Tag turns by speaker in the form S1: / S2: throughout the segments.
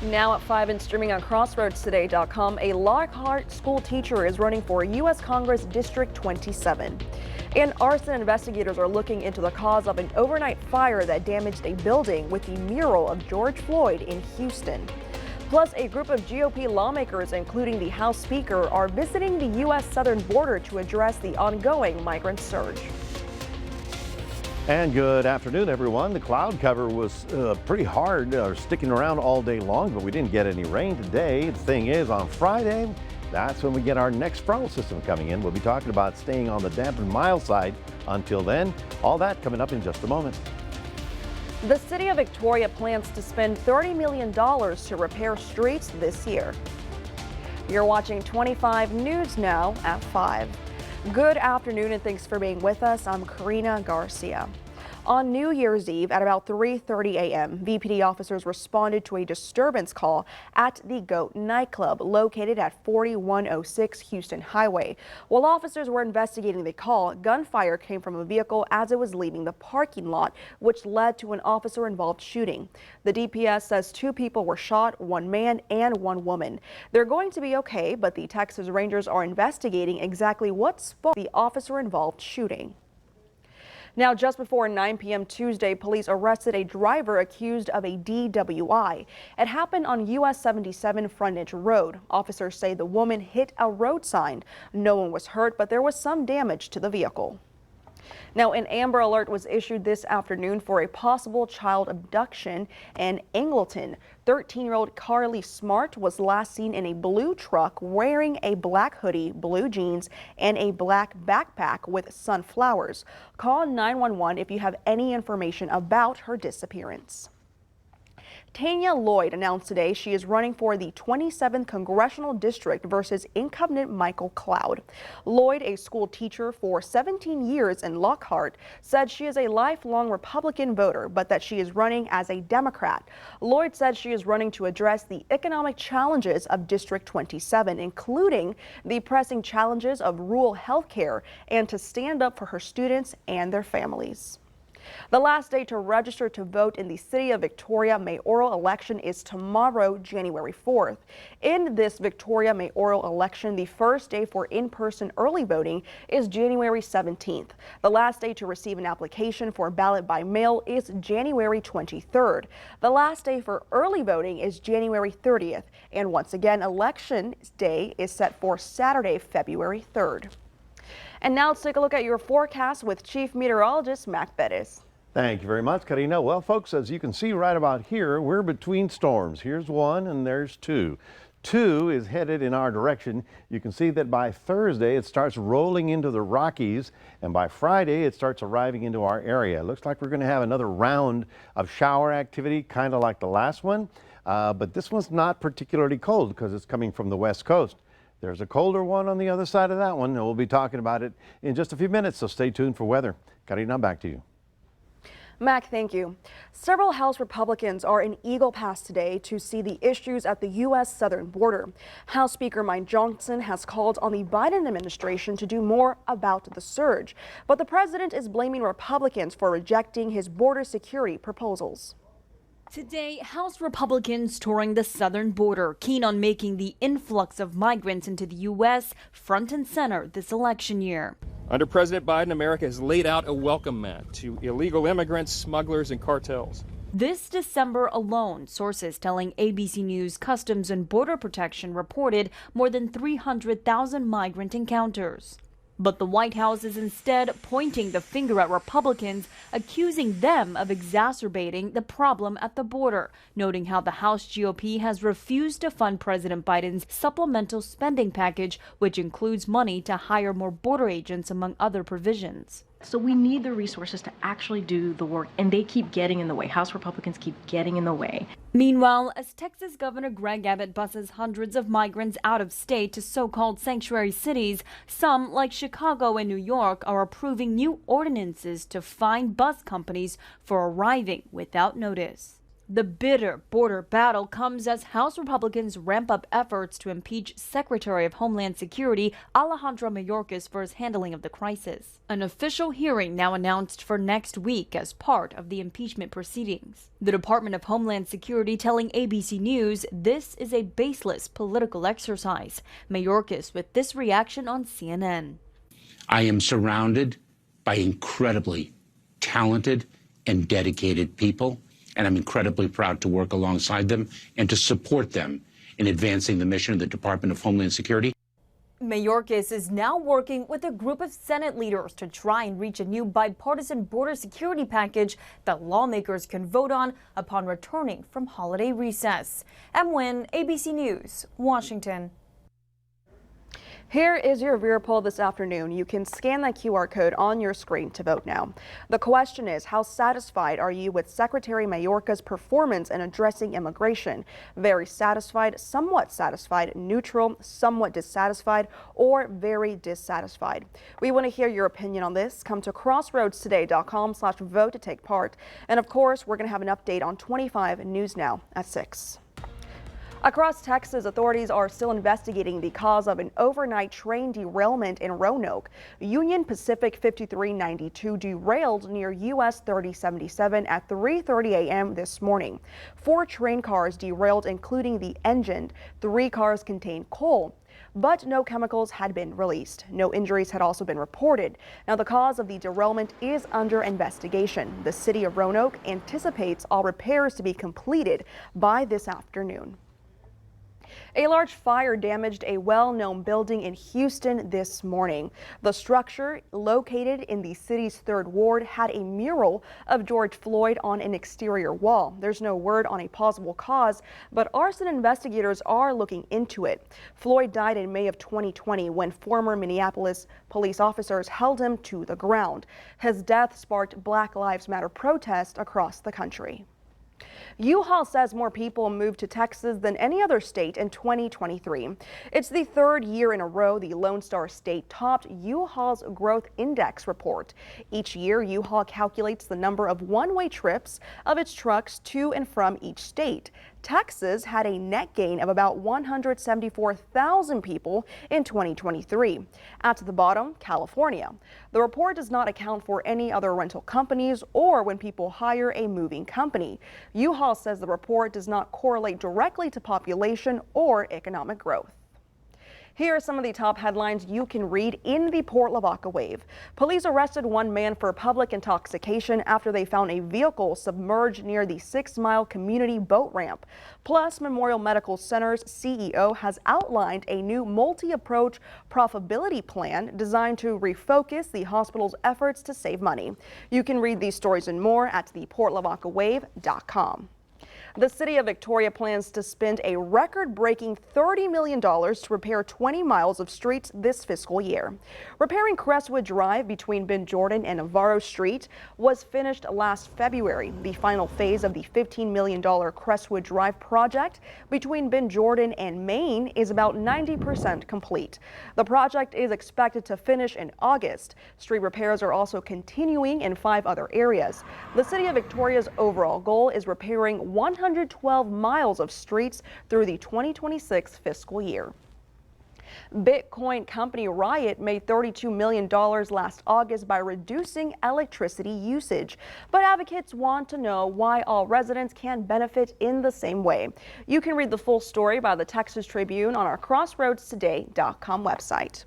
S1: Now at 5 and streaming on crossroadstoday.com, a Lockhart school teacher is running for U.S. Congress District 27. And arson investigators are looking into the cause of an overnight fire that damaged a building with the mural of George Floyd in Houston. Plus, a group of GOP lawmakers, including the House Speaker, are visiting the U.S. southern border to address the ongoing migrant surge.
S2: And good afternoon, everyone. The cloud cover was pretty hard, sticking around all day long, but we didn't get any rain today. The thing is, on Friday, that's when we get our next frontal system coming in. We'll be talking about staying on the damp and mild side. Until then, all that coming up in just a moment.
S1: The city of Victoria plans to spend $30 million to repair streets this year. You're watching 25 News now at 5. Good afternoon and thanks for being with us. I'm Karina Garcia. On New Year's Eve at about 3:30 a.m., VPD officers responded to a disturbance call at the Goat nightclub located at 4106 Houston Highway. While officers were investigating the call, gunfire came from a vehicle as it was leaving the parking lot, which led to an officer-involved shooting. The DPS says 2 people were shot, 1 man and 1 woman. They're going to be okay, but the Texas Rangers are investigating exactly what sparked the officer-involved shooting. Now, just before 9 p.m. Tuesday, police arrested a driver accused of a DWI. It happened on US 77 Frontage Road. Officers say the woman hit a road sign. No one was hurt, but there was some damage to the vehicle. Now, an Amber Alert was issued this afternoon for a possible child abduction in Angleton. 13-year-old Carly Smart was last seen in a blue truck wearing a black hoodie, blue jeans, and a black backpack with sunflowers. Call 911 if you have any information about her disappearance. Tanya Lloyd announced today she is running for the 27th Congressional District versus incumbent Michael Cloud. Lloyd, a school teacher for 17 years in Lockhart, said she is a lifelong Republican voter, but that she is running as a Democrat. Lloyd said she is running to address the economic challenges of District 27, including the pressing challenges of rural health care, and to stand up for her students and their families. The last day to register to vote in the City of Victoria mayoral election is tomorrow, January 4th. In this Victoria mayoral election, the first day for in-person early voting is January 17th. The last day to receive an application for ballot by mail is January 23rd. The last day for early voting is January 30th. And once again, election day is set for Saturday, February 3rd. And now let's take a look at your forecast with Chief Meteorologist Mac Perez.
S2: Thank you very much, Karina. Well, folks, as you can see right about here, we're between storms. Here's one and there's 2. 2 is headed in our direction. You can see that by Thursday it starts rolling into the Rockies, and by Friday it starts arriving into our area. It looks like we're going to have another round of shower activity, kind of like the last one, but this one's not particularly cold because it's coming from the west coast. There's a colder one on the other side of that one, and we'll be talking about it in just a few minutes, so stay tuned for weather. Karina, back to you.
S1: Mac, thank you. Several House Republicans are in Eagle Pass today to see the issues at the U.S. southern border. House Speaker Mike Johnson has called on the Biden administration to do more about the surge, but the president is blaming Republicans for rejecting his border security proposals.
S3: Today, House Republicans touring the southern border, keen on making the influx of migrants into the U.S. front and center this election year.
S4: Under President Biden, America has laid out a welcome mat to illegal immigrants, smugglers, and cartels.
S3: This December alone, sources telling ABC News Customs and Border Protection reported more than 300,000 migrant encounters. But the White House is instead pointing the finger at Republicans, accusing them of exacerbating the problem at the border, noting how the House GOP has refused to fund President Biden's supplemental spending package, which includes money to hire more border agents, among other provisions.
S5: So we need the resources to actually do the work, and they keep getting in the way. House Republicans keep getting in the way.
S3: Meanwhile, as Texas Governor Greg Abbott buses hundreds of migrants out of state to so-called sanctuary cities, some, like Chicago and New York, are approving new ordinances to fine bus companies for arriving without notice. The bitter border battle comes as House Republicans ramp up efforts to impeach Secretary of Homeland Security Alejandro Mayorkas for his handling of the crisis. An official hearing now announced for next week as part of the impeachment proceedings. The Department of Homeland Security telling ABC News this is a baseless political exercise. Mayorkas with this reaction on CNN.
S6: I am surrounded by incredibly talented and dedicated people, and I'm incredibly proud to work alongside them and to support them in advancing the mission of the Department of Homeland Security.
S3: Mayorkas is now working with a group of Senate leaders to try and reach a new bipartisan border security package that lawmakers can vote on upon returning from holiday recess. M. Nguyen, ABC News, Washington.
S1: Here is your viewer poll this afternoon. You can scan that QR code on your screen to vote now. The question is, how satisfied are you with Secretary Mayorkas' performance in addressing immigration? Very satisfied, somewhat satisfied, neutral, somewhat dissatisfied, or very dissatisfied? We want to hear your opinion on this. Come to crossroadstoday.com/vote to take part. And of course, we're going to have an update on 25 News Now at 6. Across Texas, authorities are still investigating the cause of an overnight train derailment in Roanoke. Union Pacific 5392 derailed near US 3077 at 3:30 a.m. this morning. 4 train cars derailed, including the engine. 3 cars contained coal, but no chemicals had been released. No injuries had also been reported. Now, the cause of the derailment is under investigation. The city of Roanoke anticipates all repairs to be completed by this afternoon. A large fire damaged a well-known building in Houston this morning. The structure, located in the city's 3rd Ward, had a mural of George Floyd on an exterior wall. There's no word on a possible cause, but arson investigators are looking into it. Floyd died in May of 2020 when former Minneapolis police officers held him to the ground. His death sparked Black Lives Matter protests across the country. U-Haul says more people moved to Texas than any other state in 2023. It's the 3rd year in a row the Lone Star State topped U-Haul's Growth Index report. Each year, U-Haul calculates the number of one-way trips of its trucks to and from each state. Texas had a net gain of about 174,000 people in 2023. At the bottom, California. The report does not account for any other rental companies or when people hire a moving company. U-Haul says the report does not correlate directly to population or economic growth. Here are some of the top headlines you can read in the Port Lavaca wave. Police arrested one man for public intoxication after they found a vehicle submerged near the 6 Mile community boat ramp. Plus, Memorial Medical Center's CEO has outlined a new multi-approach profitability plan designed to refocus the hospital's efforts to save money. You can read these stories and more at theportlavacawave.com. The city of Victoria plans to spend a record-breaking $30 million to repair 20 miles of streets this fiscal year. Repairing Crestwood Drive between Ben Jordan and Navarro Street was finished last February. The final phase of the $15 million Crestwood Drive project between Ben Jordan and Main is about 90% complete. The project is expected to finish in August. Street repairs are also continuing in 5 other areas. The city of Victoria's overall goal is repairing 112 miles of streets through the 2026 fiscal year. Bitcoin company Riot made $32 million last August by reducing electricity usage. But advocates want to know why all residents can benefit in the same way. You can read the full story by the Texas Tribune on our crossroadstoday.com website.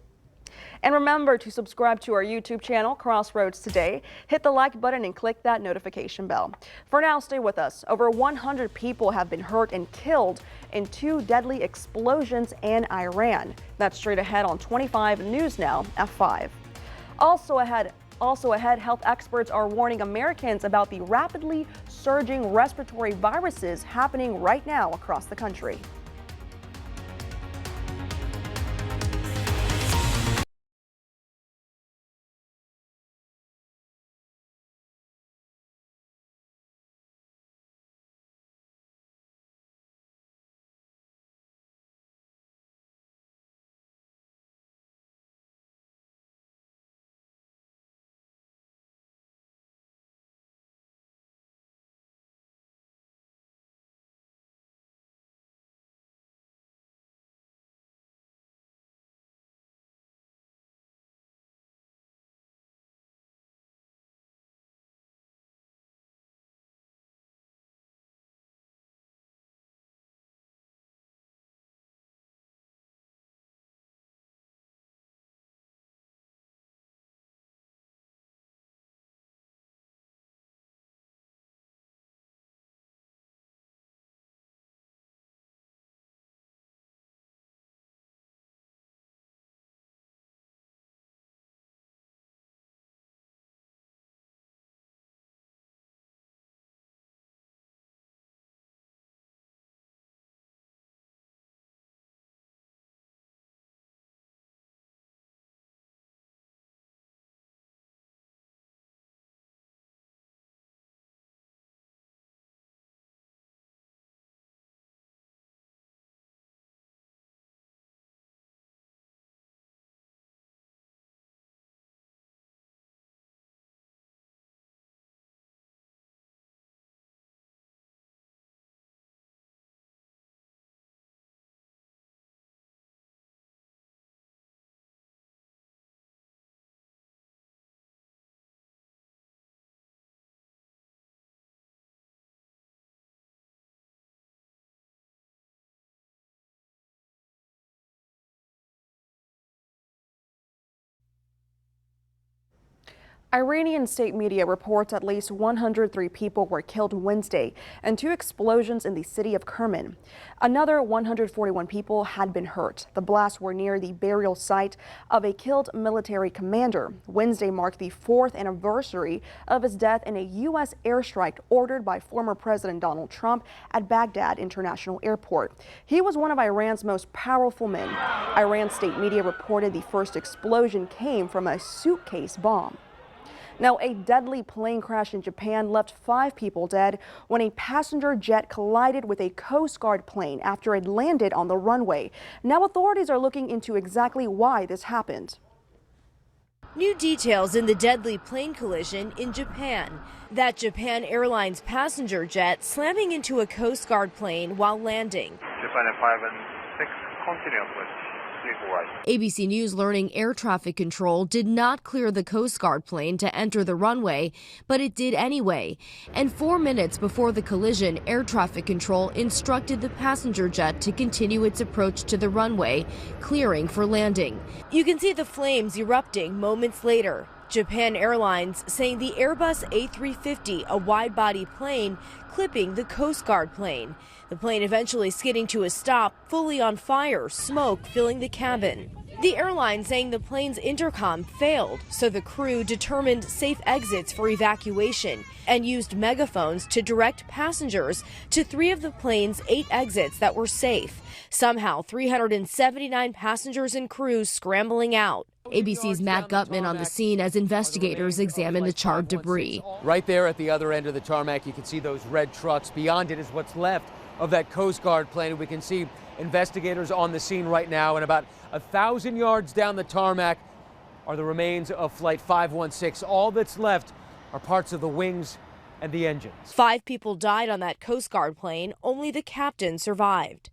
S1: And remember to subscribe to our YouTube channel, Crossroads Today. Hit the like button and click that notification bell. For now, stay with us. Over 100 people have been hurt and killed in 2 deadly explosions in Iran. That's straight ahead on 25 News Now at 5. Also ahead, health experts are warning Americans about the rapidly surging respiratory viruses happening right now across the country. Iranian state media reports at least 103 people were killed Wednesday in 2 explosions in the city of Kerman. Another 141 people had been hurt. The blasts were near the burial site of a killed military commander. Wednesday marked the 4th anniversary of his death in a U.S. airstrike ordered by former President Donald Trump at Baghdad International Airport. He was one of Iran's most powerful men. Iran state media reported the first explosion came from a suitcase bomb. Now, a deadly plane crash in Japan left 5 people dead when a passenger jet collided with a Coast Guard plane after it landed on the runway. Now, authorities are looking into exactly why this happened.
S7: New details in the deadly plane collision in Japan. That Japan Airlines passenger jet slamming into a Coast Guard plane while landing.
S8: Japan 5 and 6 continuously.
S7: ABC News learning air traffic control did not clear the Coast Guard plane to enter the runway, but it did anyway. And 4 minutes before the collision, air traffic control instructed the passenger jet to continue its approach to the runway, clearing for landing. You can see the flames erupting moments later. Japan Airlines saying the Airbus A350, a wide-body plane, clipping the Coast Guard plane. The plane eventually skidding to a stop, fully on fire, smoke filling the cabin. The airline saying the plane's intercom failed, so the crew determined safe exits for evacuation and used megaphones to direct passengers to 3 of the plane's 8 exits that were safe. Somehow, 379 passengers and crews scrambling out. ABC's Matt Gutman on the scene as investigators examine the charred debris.
S9: Right there at the other end of the tarmac, you can see those red trucks. Beyond it is what's left of that Coast Guard plane. We can see investigators on the scene right now, and about 1,000 yards down the tarmac are the remains of Flight 516. All that's left are parts of the wings and the engines.
S7: 5 people died on that Coast Guard plane. Only the captain survived.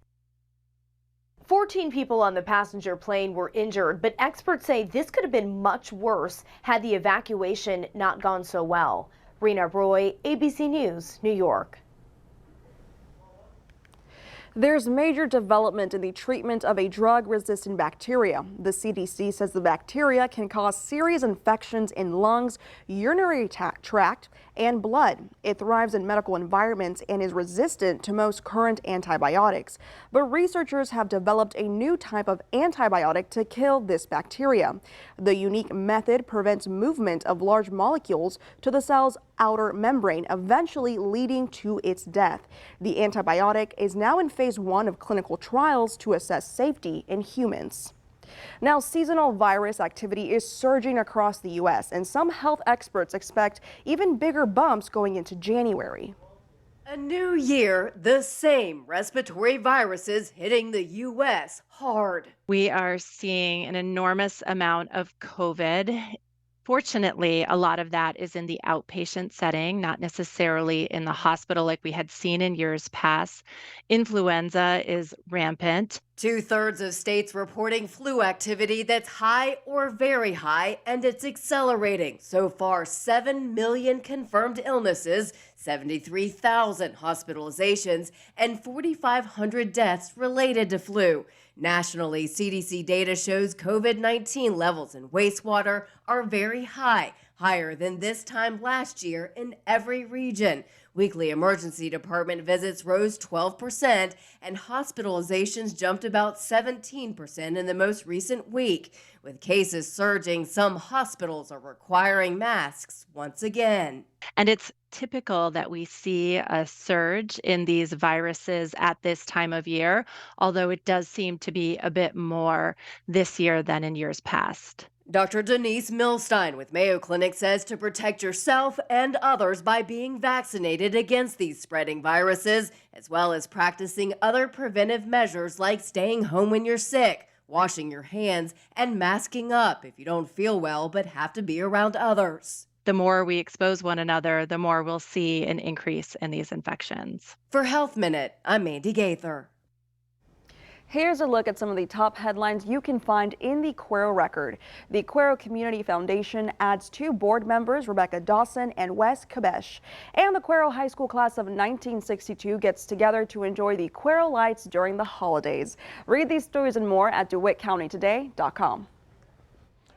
S7: 14 people on the passenger plane were injured, but experts say this could have been much worse had the evacuation not gone so well. Rena Roy, ABC News, New York.
S1: There's major development in the treatment of a drug-resistant bacteria. The CDC says the bacteria can cause serious infections in lungs, urinary tract, and blood. It thrives in medical environments and is resistant to most current antibiotics. But researchers have developed a new type of antibiotic to kill this bacteria. The unique method prevents movement of large molecules to the cell's outer membrane, eventually leading to its death. The antibiotic is now in phase 1 of clinical trials to assess safety in humans. Now, seasonal virus activity is surging across the U.S., and some health experts expect even bigger bumps going into January.
S10: A new year, the same respiratory viruses hitting the U.S. hard.
S11: We are seeing an enormous amount of COVID. Fortunately, a lot of that is in the outpatient setting, not necessarily in the hospital like we had seen in years past. Influenza is rampant.
S10: 2/3 of states reporting flu activity that's high or very high, and it's accelerating. So far, 7 million confirmed illnesses, 73,000 hospitalizations, and 4,500 deaths related to flu. Nationally, CDC data shows COVID-19 levels in wastewater are very high, higher than this time last year in every region. Weekly emergency department visits rose 12%, and hospitalizations jumped about 17% in the most recent week. With cases surging, some hospitals are requiring masks once again.
S11: And it's typical that we see a surge in these viruses at this time of year, although it does seem to be a bit more this year than in years past.
S10: Dr. Denise Milstein with Mayo Clinic says to protect yourself and others by being vaccinated against these spreading viruses, as well as practicing other preventive measures like staying home when you're sick, washing your hands, and masking up if you don't feel well but have to be around others.
S11: The more we expose one another, the more we'll see an increase in these infections.
S10: For Health Minute, I'm Mandy Gaither.
S1: Here's a look at some of the top headlines you can find in the Cuero Record. The Cuero Community Foundation adds 2 board members, Rebecca Dawson and Wes Kabesh. And the Cuero High School class of 1962 gets together to enjoy the Cuero lights during the holidays. Read these stories and more at DeWittCountyToday.com.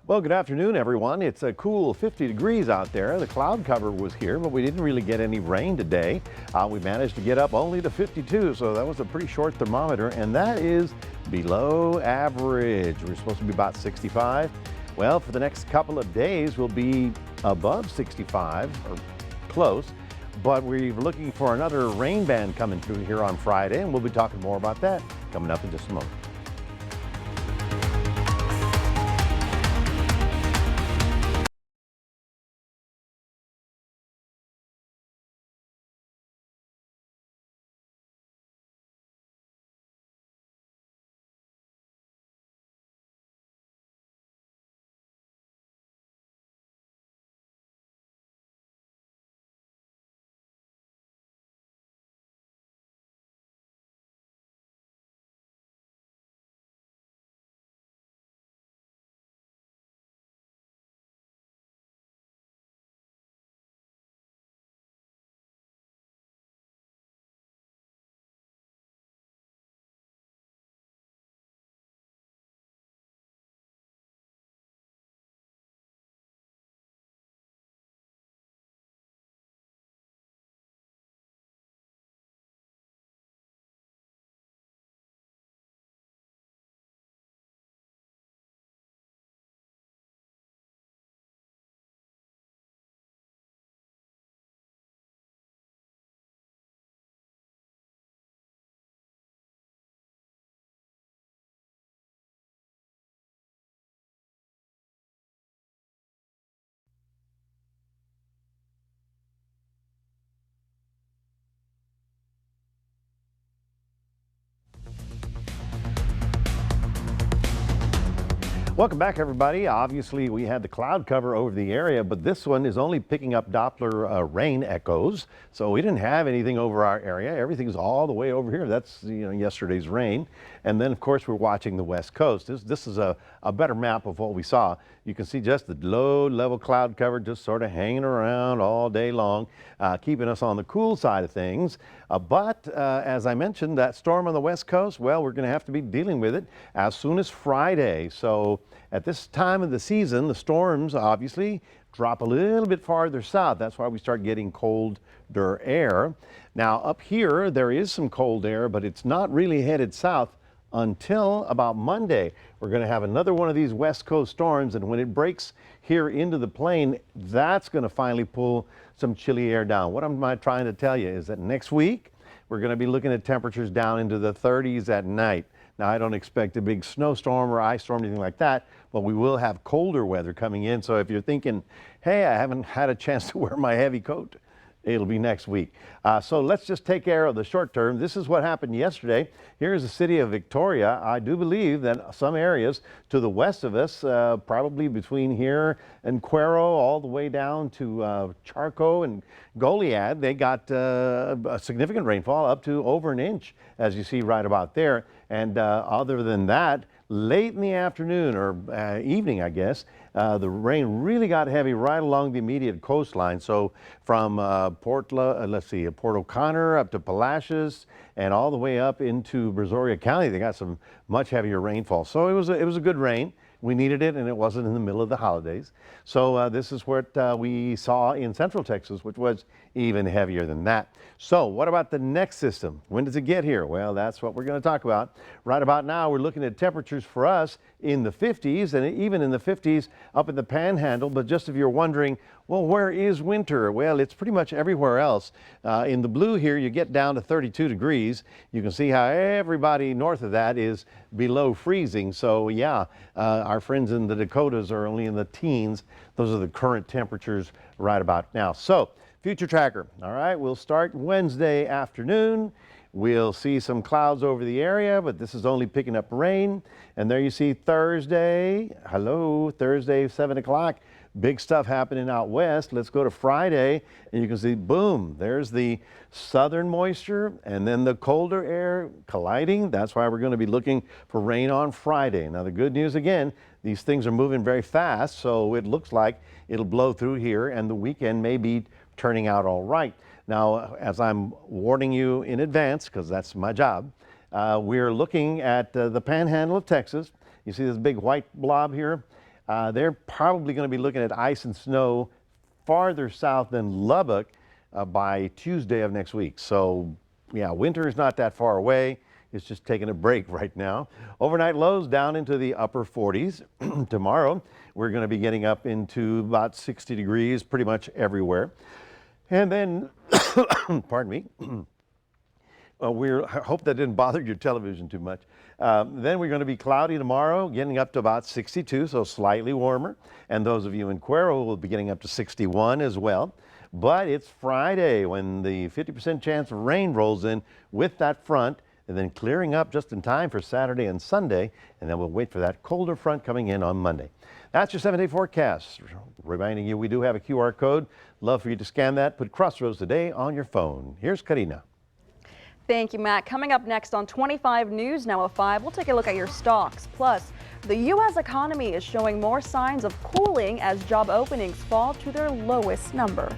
S2: Well, good afternoon, everyone. It's a cool 50 degrees out there. The cloud cover was here, but we didn't really get any rain today. We managed to get up only to 52, so that was a pretty short thermometer, and that is below average. We're supposed to be about 65. Well, for the next couple of days, we'll be above 65 or close, but we're looking for another rain band coming through here on Friday, and we'll be talking more about that coming up in just a moment. Welcome back, everybody. Obviously, we had the cloud cover over the area, but this one is only picking up Doppler rain echoes. So we didn't have anything over our area. Everything's all the way over here. That's yesterday's rain. And then, of course, we're watching the west coast. This is a better map of what we saw. You can see just the low-level cloud cover just sort of hanging around all day long, keeping us on the cool side of things. But as I mentioned, that storm on the west coast, well, we're going to have to be dealing with it as soon as Friday. So at this time of the season, the storms obviously drop a little bit farther south. That's why we start getting colder air. Now up here, there is some cold air, but it's not really headed south until about Monday. We're going to have another one of these west coast storms, and when it breaks here into the plain, that's going to finally pull some chilly air down. What am I trying to tell you is that next week, we're going to be looking at temperatures down into the 30s at night. Now, I don't expect a big snowstorm or ice storm, anything like that, but we will have colder weather coming in. So if you're thinking, hey, I haven't had a chance to wear my heavy coat, it'll be next week. So let's just take care of the short term. This is what happened yesterday. Here's the city of Victoria. I do believe that some areas to the west of us, probably between here and Cuero, all the way down to Charco and Goliad, they got a significant rainfall up to over an inch, as you see right about there. And other than that, late in the afternoon or evening, I guess, the rain really got heavy right along the immediate coastline. So from Port O'Connor up to Palacios and all the way up into Brazoria County, they got some much heavier rainfall. So it was a good rain. We needed it, and it wasn't in the middle of the holidays. So this is what we saw in Central Texas, which was even heavier than that. So what about the next system? When does it get here? Well, that's what we're going to talk about. Right about now, we're looking at temperatures for us in the 50s and even in the 50s up in the Panhandle. But just if you're wondering, well, where is winter? Well, it's pretty much everywhere else. In the blue here, you get down to 32 degrees. You can see how everybody north of that is below freezing. So yeah, our friends in the Dakotas are only in the teens. Those are the current temperatures right about now. So future tracker. All right, we'll start Wednesday afternoon. We'll see some clouds over the area, but this is only picking up rain. And there you see Thursday. Hello, Thursday, 7 o'clock. Big stuff happening out west. Let's go to Friday, and you can see, boom, there's the southern moisture and then the colder air colliding. That's why we're going to be looking for rain on Friday. Now, the good news again, these things are moving very fast, so it looks like it'll blow through here, and the weekend may be turning out all right. Now, as I'm warning you in advance, because that's my job, we're looking at the Panhandle of Texas. You see this big white blob here? They're probably going to be looking at ice and snow farther south than Lubbock by Tuesday of next week. So yeah, winter is not that far away. It's just taking a break right now. Overnight lows down into the upper 40s. Tomorrow, we're going to be getting up into about 60 degrees pretty much everywhere. And then, pardon me, I hope that didn't bother your television too much. Then we're going to be cloudy tomorrow, getting up to about 62, so slightly warmer. And those of you in Cuero will be getting up to 61 as well. But it's Friday when the 50% chance of rain rolls in with that front, and then clearing up just in time for Saturday and Sunday, and then we'll wait for that colder front coming in on Monday. That's your 7-day forecast. Reminding you we do have a QR code. Love for you to scan that. Put Crossroads Today on your phone. Here's Karina.
S1: Thank you, Matt. Coming up next on 25 News Now at 5, we'll take a look at your stocks. Plus, the U.S. economy is showing more signs of cooling as job openings fall to their lowest number.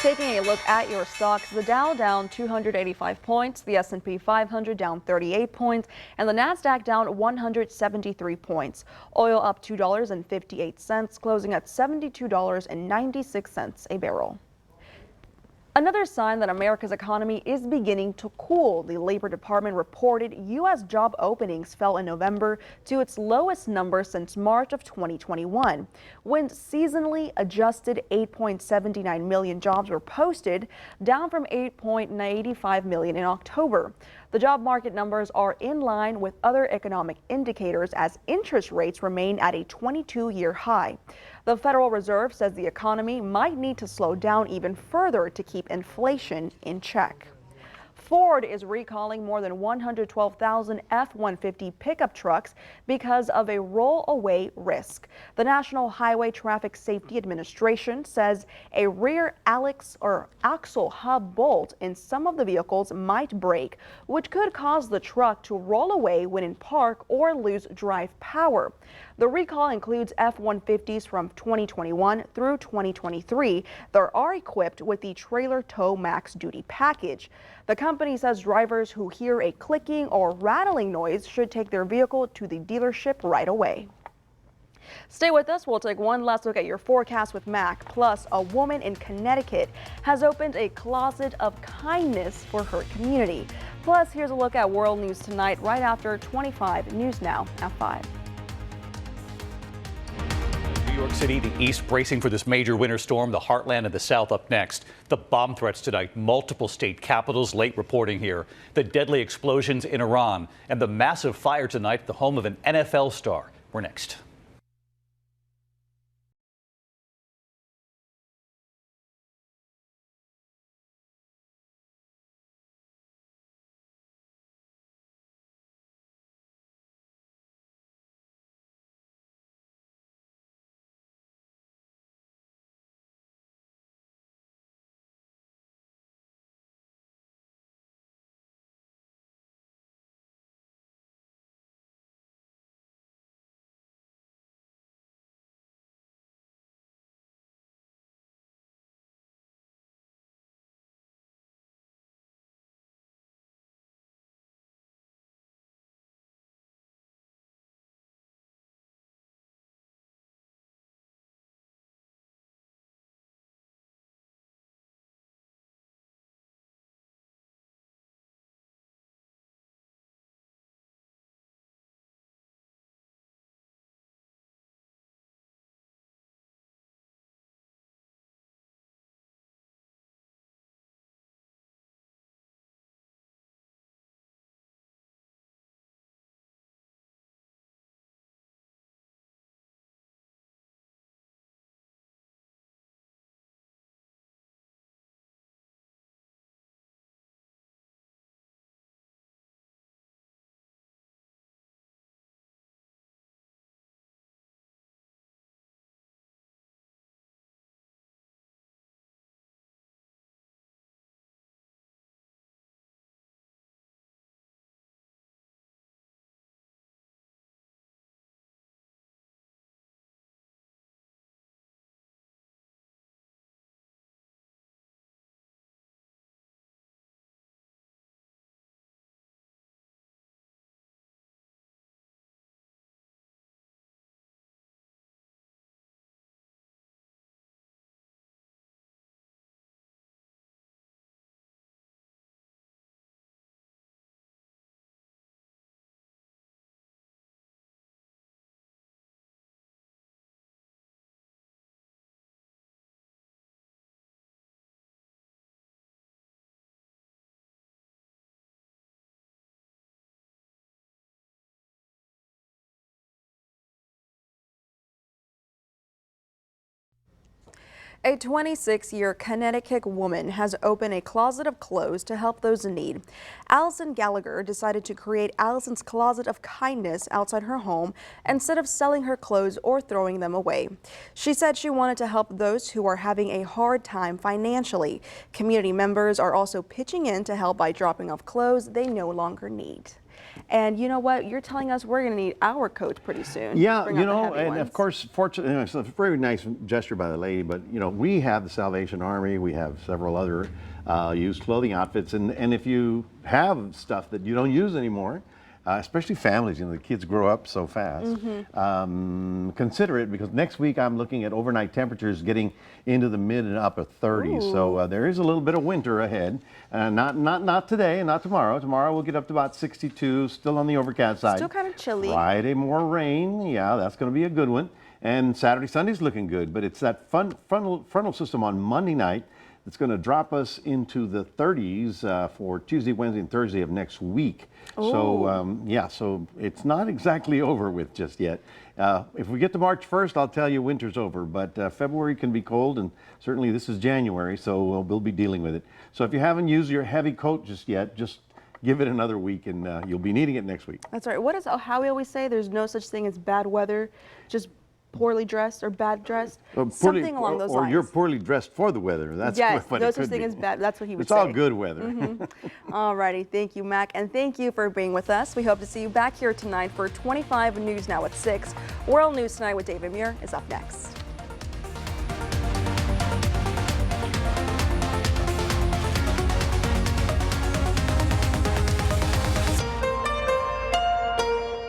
S1: Taking a look at your stocks, the Dow down 285 points, the S&P 500 down 38 points, and the Nasdaq down 173 points. Oil up $2.58, closing at $72.96 a barrel. Another sign that America's economy is beginning to cool. The Labor Department reported U.S. job openings fell in November to its lowest number since March of 2021, when seasonally adjusted 8.79 million jobs were posted, down from 8.85 million in October. The job market numbers are in line with other economic indicators as interest rates remain at a 22-year high. The Federal Reserve says the economy might need to slow down even further to keep inflation in check. Ford is recalling more than 112,000 F-150 pickup trucks because of a roll-away risk. The National Highway Traffic Safety Administration says a rear axle hub bolt in some of the vehicles might break, which could cause the truck to roll away when in park or lose drive power. The recall includes F-150s from 2021 through 2023 that are equipped with the Trailer Tow Max Duty package. The company says drivers who hear a clicking or rattling noise should take their vehicle to the dealership right away. Stay with us. We'll take one last look at your forecast with Mac. Plus, a woman in Connecticut has opened a closet of kindness for her community. Plus, here's a look at world news tonight right after 25 News Now at 5.
S12: New York City, the east bracing for this major winter storm, the heartland and the south up next. The bomb threats tonight, multiple state capitals late reporting here. The deadly explosions in Iran and the massive fire tonight at the home of an NFL star. We're next.
S1: A 26-year Connecticut woman has opened a closet of clothes to help those in need. Allison Gallagher decided to create Allison's Closet of Kindness outside her home instead of selling her clothes or throwing them away. She said she wanted to help those who are having a hard time financially. Community members are also pitching in to help by dropping off clothes they no longer need. And you know what? You're telling us we're going to need our coats pretty soon.
S2: Yeah, you know, and of course, fortunately, it's a very nice gesture by the lady, but, you know, we have the Salvation Army, we have several other used clothing outfits, and if you have stuff that you don't use anymore, especially families, you know, the kids grow up so fast, consider it, because next week I'm looking at overnight temperatures getting into the mid and upper 30s. Ooh. So there is a little bit of winter ahead. Not today and not tomorrow. Tomorrow we'll get up to about 62, still on the overcast side.
S1: Still kind of chilly.
S2: Friday more rain. Yeah, that's going to be a good one. And Saturday, Sunday's looking good, but it's that frontal system on Monday night It's going to drop us into the 30s for Tuesday, Wednesday, and Thursday of next week. So, yeah, so it's not exactly over with just yet. If we get to March 1st, I'll tell you winter's over, but February can be cold, and certainly this is January, so we'll be dealing with it. So if you haven't used your heavy coat just yet, just give it another week, and you'll be needing it next week.
S1: That's right. What is how we always say there's no such thing as bad weather, just poorly dressed or bad dressed? Something along those lines.
S2: Or you're poorly dressed for the weather. That's
S1: yes,
S2: what
S1: no
S2: it
S1: such
S2: could
S1: thing
S2: be.
S1: as bad. That's what he would
S2: It's
S1: say.
S2: all good weather.
S1: All righty. Thank you, Mac. And thank you for being with us. We hope to see you back here tonight for 25 News Now at 6. World News Tonight with David Muir is up next.